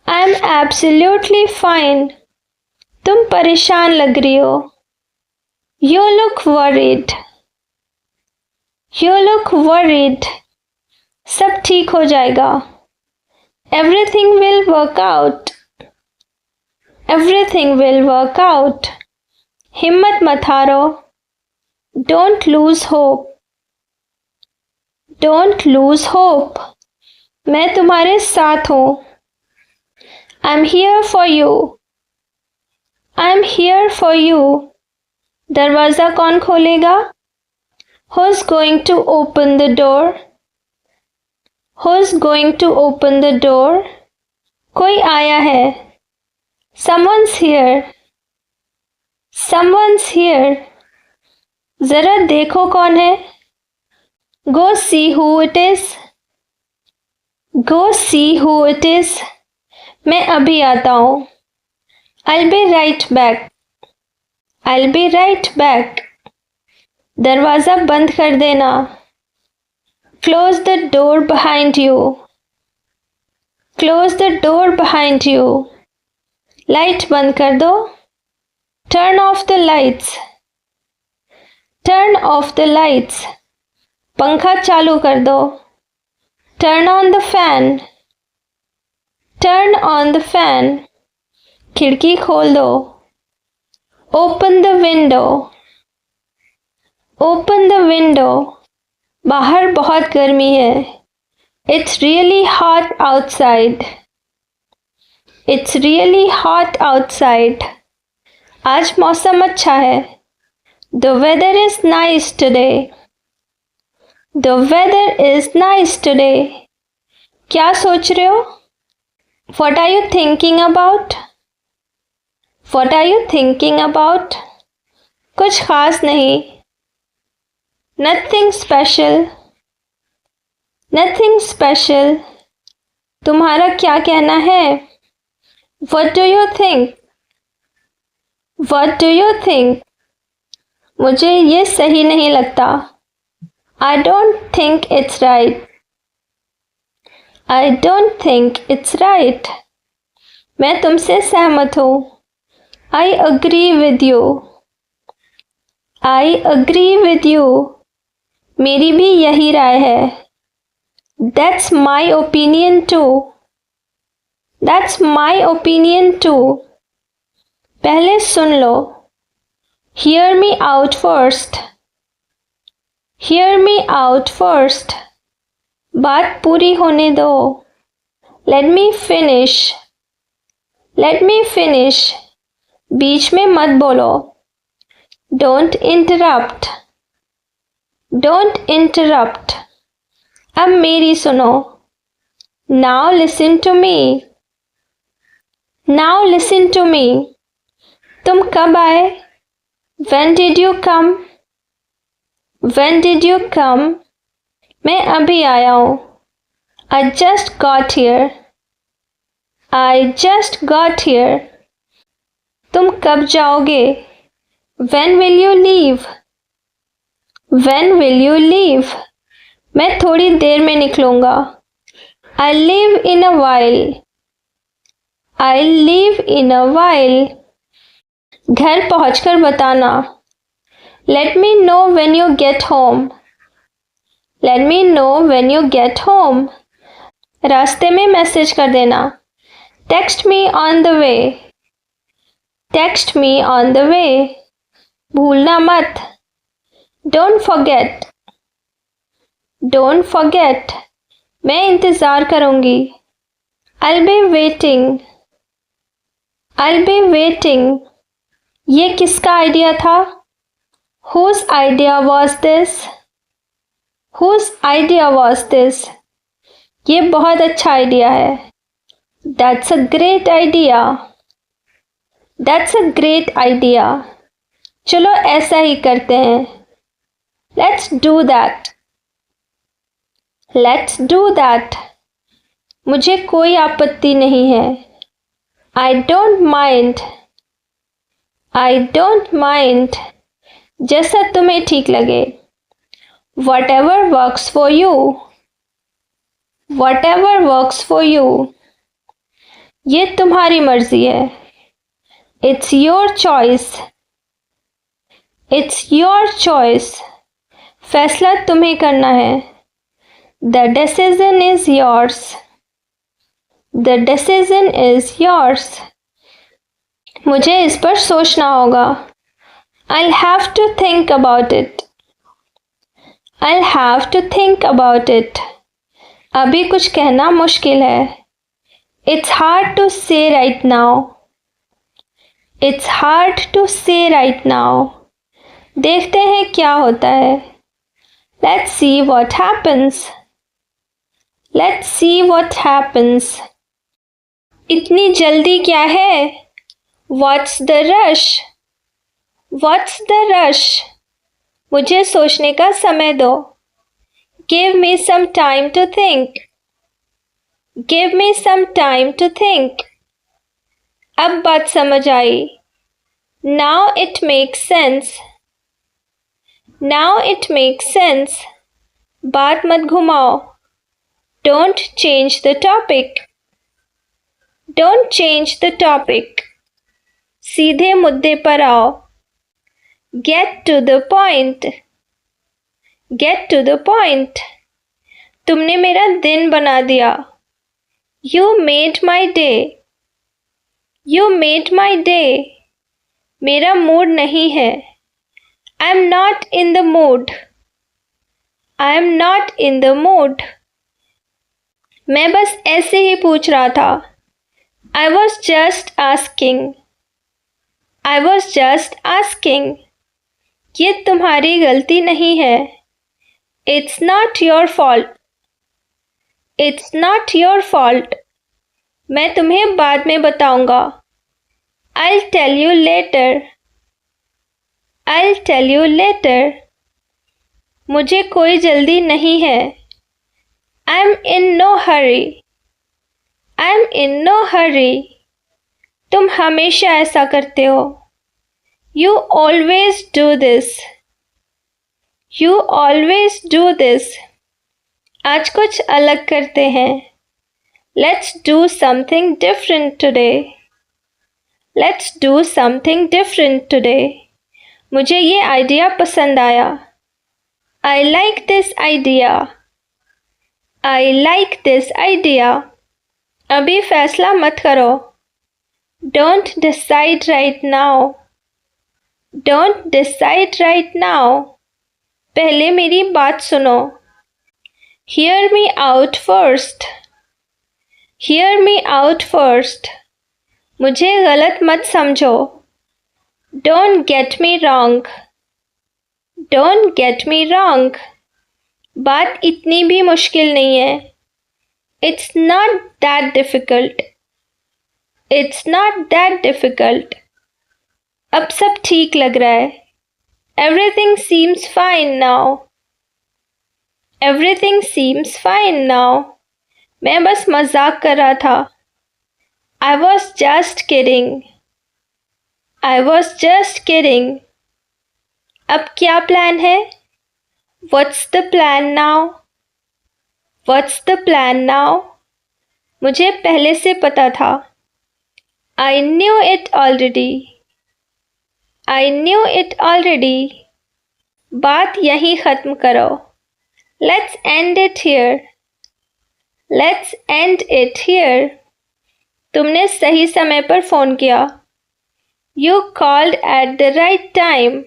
I am absolutely fine. तुम परेशान लग रही हो. You look worried. You look worried. सब ठीक हो जाएगा. Everything will work out. Everything will work out. हिम्मत मत हारो. Don't lose hope. Don't lose hope. मैं तुम्हारे साथ हूँ. I'm here for you. I'm here for you. दरवाज़ा कौन खोलेगा? Who's going to open the door? Who's going to open the door? कोई आया है. Someone's here. Someone's here. ज़रा देखो कौन है. Go see who it is. Go see who it is. मैं अभी आता हूँ. I'll be right back. I'll be right back. दरवाज़ा बंद कर देना. Close the door behind you. Close the door behind you. Light बंद कर दो. Turn off the lights. Turn off the lights. पंखा चालू कर दो. Turn on the fan. Turn on the fan. खिड़की खोल दो. Open the window. Open the window. बाहर बहुत गर्मी है. It's really hot outside. It's really hot outside. आज मौसम अच्छा है. The weather is nice today. The weather is nice today. क्या सोच रहे हो? What are you thinking about? What are you thinking about? कुछ खास नहीं. Nothing special. Nothing special. तुम्हारा क्या कहना है? What do you think? What do you think? मुझे ये सही नहीं लगता. I don't think it's right. I don't think it's right. मैं तुमसे सहमत हूँ. I agree with you. I agree with you. मेरी भी यही राय है. That's my opinion too. That's my opinion too. पहले सुन लो. Hear me out first. Hear me out first. बात पूरी होने दो. Let me finish. Let me finish. बीच में मत बोलो. Don't interrupt. Don't interrupt. अब मेरी सुनो. Now listen to me. Now listen to me. तुम कब आए? When did you come? When did you come? मैं अभी आया हूँ. I just got here. I just got here. तुम कब जाओगे? When will you leave? When will you leave? मैं थोड़ी देर में निकलूँगा. I'll leave in a while. I'll leave in a while. घर पहुँचकर बताना. Let me know when you get home. Let me know when you get home. रास्ते में message कर देना. Text me on the way. Text me on the way. भूलना मत. Don't forget. Don't forget. मैं इंतज़ार करूँगी. I'll be waiting. I'll be waiting. ये किसका आइडिया था? Whose idea was this? Whose idea was this? ये बहुत अच्छा आइडिया है. That's a great idea. That's a great idea. चलो ऐसा ही करते हैं. Let's do that. Let's do that. मुझे कोई आपत्ति नहीं है. I don't mind. I don't mind. जैसा तुम्हें ठीक लगे. Whatever works for you. Whatever works for you. ये तुम्हारी मर्जी है. It's your choice. It's your choice. फैसला तुम्हें करना है. The decision is yours. The decision is yours. मुझे इस पर सोचना होगा. I'll have to think about it. I'll have to think about it. अभी कुछ कहना मुश्किल है. It's hard to say right now. It's hard to say right now. देखते हैं क्या होता है. Let's see what happens. Let's see what happens. इतनी जल्दी क्या है? What's the rush? What's the rush? मुझे सोचने का समय दो. Give me some time to think. Give me some time to think. अब बात समझ आई. Now it makes sense. Now it makes sense. बात मत घुमाओ. Don't change the topic. Don't change the topic. सीधे मुद्दे पर आओ. Get to the point. Get to the point. तुमने मेरा दिन बना दिया. You made my day. You made my day. मेरा मूड नहीं है. I'm not in the mood. I'm not in the mood. मैं बस ऐसे ही पूछ रहा था. I was just asking. I was just asking. ये तुम्हारी गलती नहीं है. It's not your fault. It's not your fault. मैं तुम्हें बाद में बताऊंगा. I'll tell you later. I'll tell you later. मुझे कोई जल्दी नहीं है. I'm in no hurry. I'm in no hurry. तुम हमेशा ऐसा करते हो. You always do this. You always do this. आज कुछ अलग करते हैं. Let's do something different today. Let's do something different today. मुझे ये आइडिया पसंद आया. I like this idea. I like this idea. अभी फैसला मत करो. Don't decide right now. Don't decide right now. पहले मेरी बात सुनो. Hear me out first. Hear me out first. मुझे गलत मत समझो. Don't get me wrong. Don't get me wrong. बात इतनी भी मुश्किल नहीं है. It's not that difficult. It's not that difficult. अब सब ठीक लग रहा है. Everything seems fine now. Everything seems fine now. मैं बस मजाक कर रहा था. I was just kidding. I was just kidding. अब क्या प्लान है? What's the plan now? What's the plan now? मुझे पहले से पता था. I knew it already. I knew it already. बात यहीं ख़त्म करो. Let's end it here. Let's end it here. तुमने सही समय पर फ़ोन किया. You called at the right time.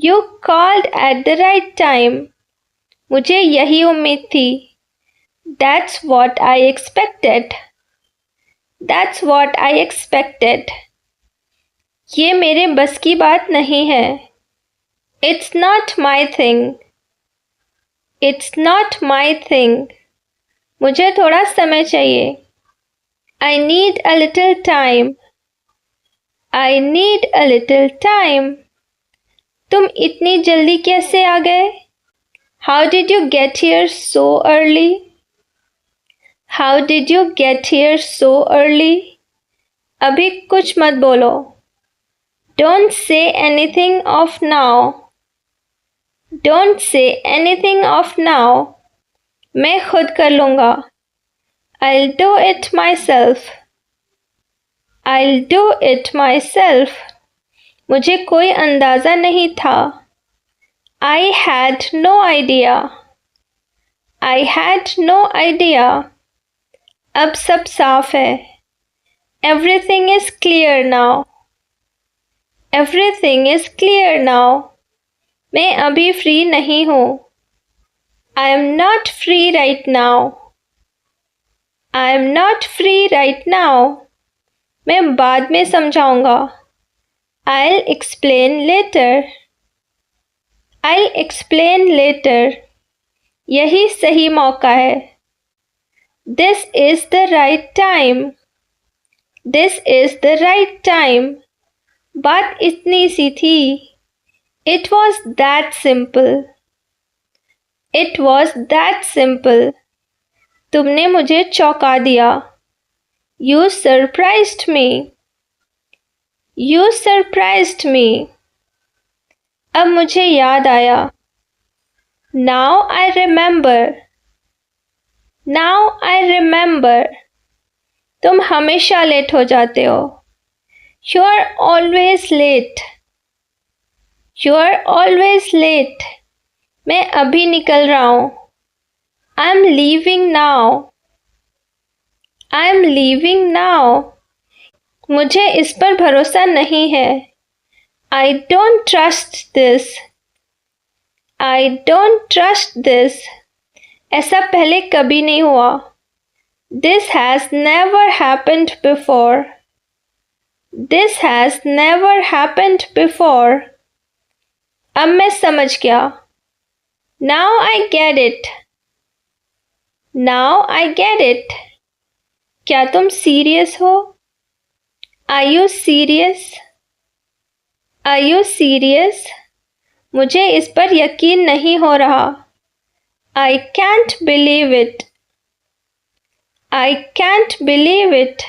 You called at the right time. मुझे यही उम्मीद थी. That's what I expected. That's what I expected. ये मेरे बस की बात नहीं है. It's not my thing. It's not my thing. मुझे थोड़ा समय चाहिए. I need a little time. I need a little time. तुम इतनी जल्दी कैसे आ गए? How did you get here so early? How did you get here so early? अभी कुछ मत बोलो. Don't say anything of now. Don't say anything of now. मैं खुद कर लूँगा. I'll do it myself. I'll do it myself. मुझे कोई अंदाज़ा नहीं था। I had no idea. I had no idea. अब सब साफ है। Everything is clear now. Everything is clear now. मैं अभी फ्री नहीं हूँ। I am not free right now. I am not free right now. मैं बाद में समझाऊंगा। I'll explain later. I'll explain later. यही सही मौका है। This is the right time. This is the right time. बात इतनी सी थी। It was that simple. It was that simple. तुमने मुझे चौंका दिया। You surprised me. You surprised me. अब मुझे याद आया। Now I remember. Now I remember. तुम हमेशा लेट हो जाते हो। You are always late. You are always late. मैं अभी निकल रहा हूँ। I'm leaving now. I'm leaving now. मुझे इस पर भरोसा नहीं है। I don't trust this. I don't trust this. ऐसा पहले कभी नहीं हुआ। This has never happened before. This has never happened before. अब मैं समझ गया। Now I get it. Now I get it. क्या तुम सीरियस हो? Are you serious? Are you serious? मुझे इस पर यकीन नहीं हो रहा। I can't believe it. I can't believe it.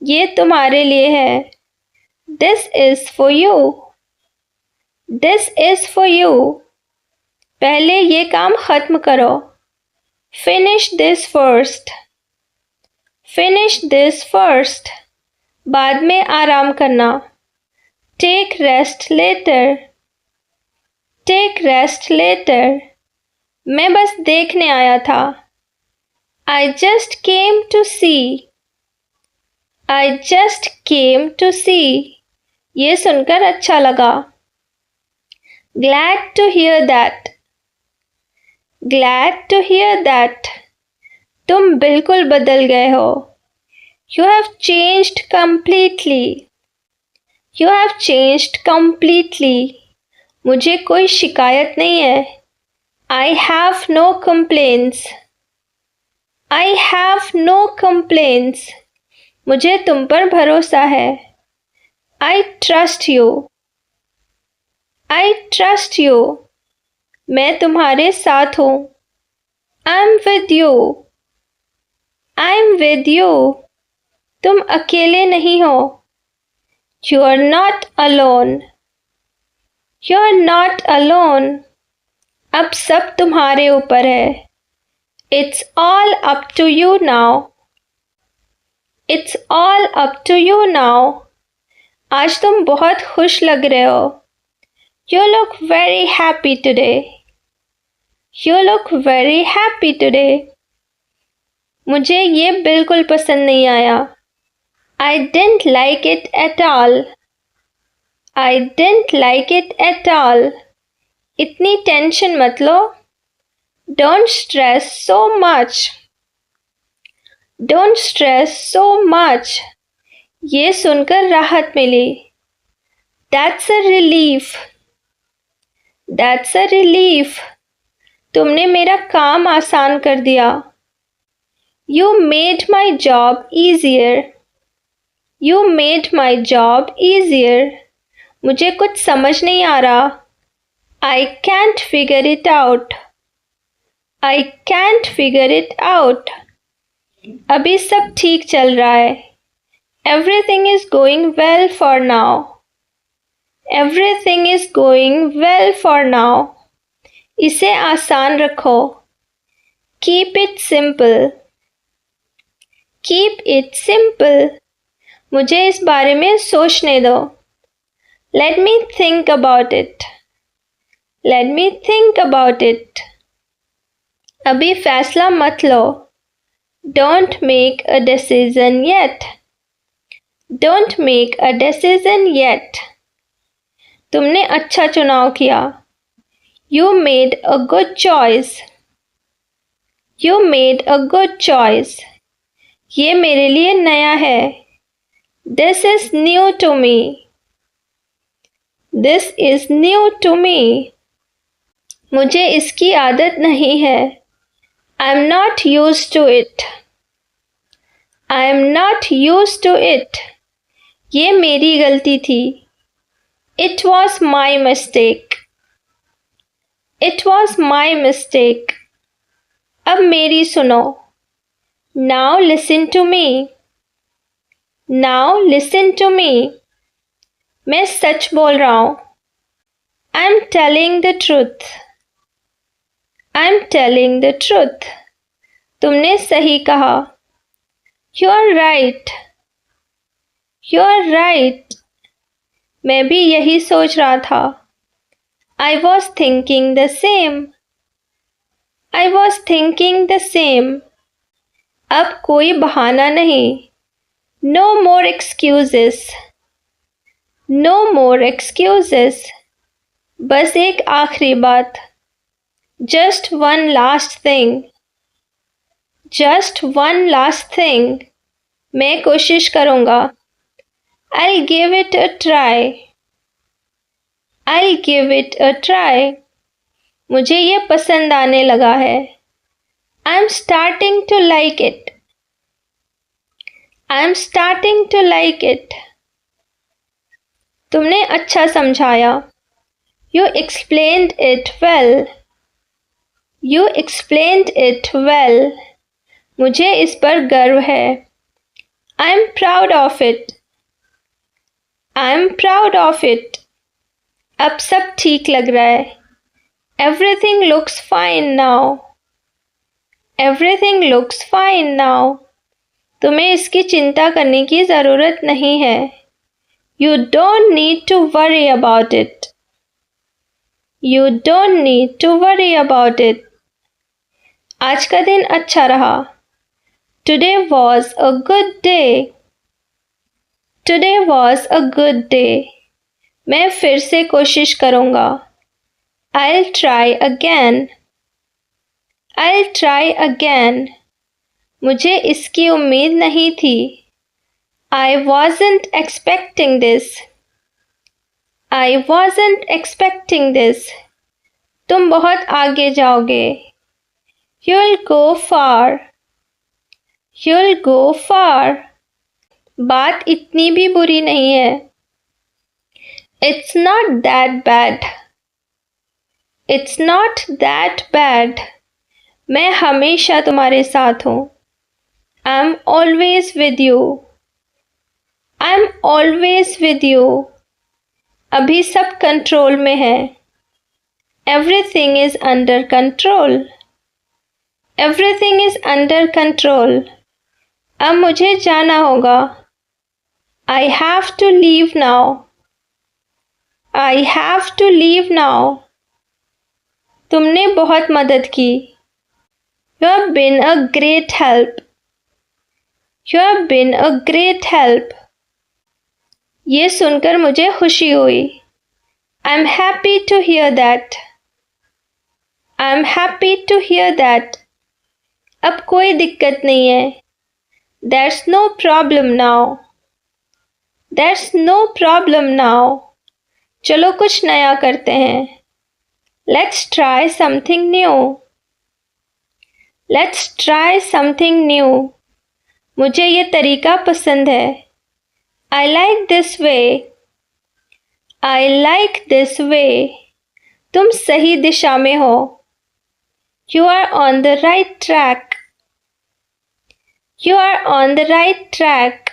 ये तुम्हारे लिए है। This is for you. This is for you. पहले ये काम खत्म करो। Finish this first. Finish this first. बाद में आराम करना। Take rest later. Take rest later. मैं बस देखने आया था। I just came to see. I just came to see. ये सुनकर अच्छा लगा। Glad to hear that. Glad to hear that. तुम बिल्कुल बदल गए हो। You have changed completely. You have changed completely. मुझे कोई शिकायत नहीं है। I have no complaints. I have no complaints. मुझे तुम पर भरोसा है। I trust you. I trust you. मैं तुम्हारे साथ हूँ। I'm with you. I'm with you. तुम अकेले नहीं हो। You are not alone. You are not alone. अब सब तुम्हारे ऊपर है। It's all up to you now. It's all up to you now. आज तुम बहुत खुश लग रहे हो। You look very happy today. You look very happy today. मुझे ये बिल्कुल पसंद नहीं आया। I didn't like it at all. I didn't like it at all. इतनी टेंशन मत लो। Don't stress so much. Don't stress so much. ये सुनकर राहत मिली। That's a relief. That's a relief. तुमने मेरा काम आसान कर दिया। You made my job easier. You made my job easier. मुझे कुछ समझ नहीं आ रहा। I can't figure it out. I can't figure it out. अभी सब ठीक चल रहा है। Everything is going well for now. Everything is going well for now. इसे आसान रखो। Keep it simple. Keep it simple. मुझे इस बारे में सोचने दो। Let me think about it. Let me think about it. अभी फैसला मत लो. Don't make a decision yet. Don't make a decision yet. तुमने अच्छा चुनाव किया. You made a good choice. You made a good choice. ये मेरे लिए नया है. This is new to me. This is new to me. मुझे इसकी आदत नहीं है. I'm not used to it. I'm not used to it. ये मेरी गलती थी. It was my mistake. It was my mistake. अब मेरी सुनो. Now listen to me. Now listen to me. मैं सच बोल रहा हूँ. I'm telling the truth. I'm telling the truth. तुमने सही कहा. You are right. You are right. मैं भी यही सोच रहा था. I was thinking the same. I was thinking the same. अब कोई बहाना नहीं. No more excuses. No more excuses. बस एक आखिरी बात. Just one last thing. Just one last thing. मैं कोशिश करूँगा. I'll give it a try. I'll give it a try. मुझे ये पसंद आने लगा है. I'm starting to like it. I'm starting to like it. तुमने अच्छा समझाया. You explained it well. You explained it well. मुझे इस पर गर्व है. I'm proud of it. I'm proud of it. अब सब ठीक लग रहा है. Everything looks fine now. Everything looks fine now. तुम्हें इसकी चिंता करने की ज़रूरत नहीं है. You don't need to worry about it. You don't need to worry about it. आज का दिन अच्छा रहा. Today was a good day. Today was a good day. मैं फिर से कोशिश करूँगा. I'll try again. I'll try again. मुझे इसकी उम्मीद नहीं थी. I wasn't expecting this. I wasn't expecting this. तुम बहुत आगे जाओगे. You'll go far. You'll go far. बात इतनी भी बुरी नहीं है. It's not that bad. It's not that bad. मैं हमेशा तुम्हारे साथ हूँ. I'm always with you. I'm always with you. अभी सब कंट्रोल में है. Everything is under control. Everything is under control. अब मुझे जाना होगा. I have to leave now. I have to leave now. तुमने बहुत मदद की. You have been a great help. You have been a great help. ये सुनकर मुझे खुशी हुई. I'm happy to hear that. I'm happy to hear that. अब कोई दिक्कत नहीं है. There's no problem now. There's no problem now. चलो कुछ नया करते हैं. Let's try something new. Let's try something new. मुझे ये तरीका पसंद है. I like this way. I like this way. तुम सही दिशा में हो. You are on the right track. You are on the right track.